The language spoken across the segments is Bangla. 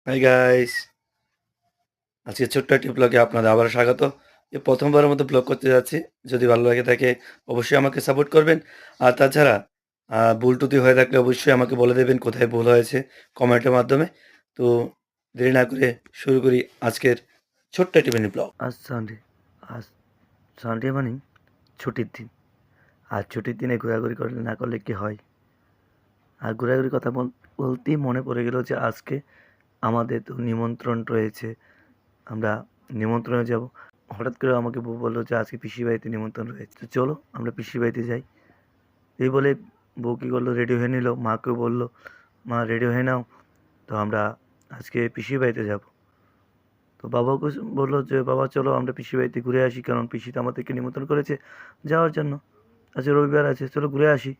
হাই গাইস, আজকে ছোট্ট একটি ব্লগে আপনাদের আবার স্বাগত। প্রথমবারের মতো ব্লগ করতে যাচ্ছি। যদি ভালো লাগে থাকে অবশ্যই আমাকে সাপোর্ট করবেন। আর তাছাড়া ভুল ত্রুটি হয়ে থাকলে অবশ্যই আমাকে বলে দেবেন কোথায় ভুল হয়েছে কমেন্টের মাধ্যমে। তো দেরি না করে শুরু করি আজকের ছোট্ট একটি মিনি ব্লগ। আজ সানডে। আজ সানডে মানে ছুটির দিন। আর ছুটির দিনে ঘোরাঘুরি করলে না করলে কি হয়? আর ঘোরাঘুরির কথা বলতেই মনে পড়ে গেল যে আজকে আমাদের তো নিমন্ত্রণ রয়েছে। আমরা নিমন্ত্রণে যাব। হঠাৎ করে আমাকে বউ বলল যে আজকে পিসির বাড়িতে নিমন্ত্রণ রয়েছে। তো চলো আমরা পিসির বাড়িতে যাই। এই বলে বউ কী করলো, রেডি হয়ে নিল। মাকেও বলল, মা রেডি হয়ে নাও, তো আমরা আজকে পিসির বাড়িতে যাব। তো বাবাকে বললো যে বাবা চলো আমরা পিসির বাড়িতে ঘুরে আসি, কারণ পিসি তো আমাদেরকে নিমন্ত্রণ করেছে যাওয়ার জন্য। আজকে রবিবার আছে, চলো ঘুরে আসি।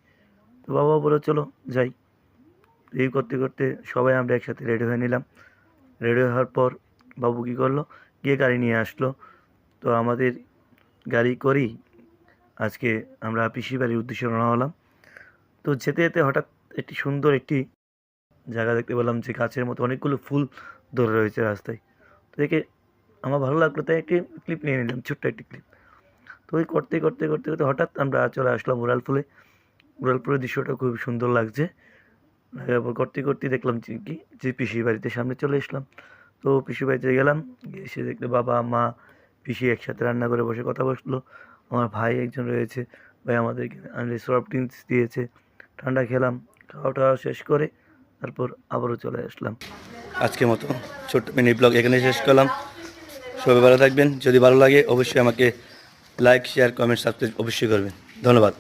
তো বাবা বললো চলো যাই। এই করতে করতে সবাই আমরা একসাথে রেডি হয়ে নিলাম। রেডি হওয়ার পর বাবু কী করলো, গিয়ে গাড়ি নিয়ে আসলো। তো আমাদের গাড়ি করেই আজকে আমরা পিসির বাড়ির উদ্দেশ্যে রওনা হলাম। তো যেতে যেতে হঠাৎ একটি সুন্দর একটি জায়গা দেখতে পেলাম, যে গাছের মতো অনেকগুলো ফুল ধরে রয়েছে রাস্তায়। তো দেখে আমার ভালো লাগলো, তাই একটি ক্লিপ নিয়ে নিলাম, ছোট্ট একটি ক্লিপ। তো ওই করতে করতে করতে করতে হঠাৎ আমরা চলে আসলাম উড়ালপুলে। উড়ালপুরের দৃশ্যটা খুব সুন্দর লাগছে। তারপর করতে করতে দেখলাম যে কি, যে পিসির বাড়িতে সামনে চলে আসলাম। তো পিসির বাড়িতে গেলাম, গিয়ে এসে দেখতে বাবা মা পিসি একসাথে রান্না করে বসে কথা বসলো। আমার ভাই একজন রয়েছে, ভাই আমাদেরকে আনলে সফট ড্রিঙ্কস দিয়েছে, ঠান্ডা খেলাম। খাওয়া টাওয়া শেষ করে তারপর আবারও চলে আসলাম। আজকের মতো ছোট্ট মিনি ব্লগ এখানে শেষ করলাম। সবাই ভালো থাকবেন। যদি ভালো লাগে অবশ্যই আমাকে লাইক, শেয়ার, কমেন্ট, সাবস্ক্রাইব অবশ্যই করবেন। ধন্যবাদ।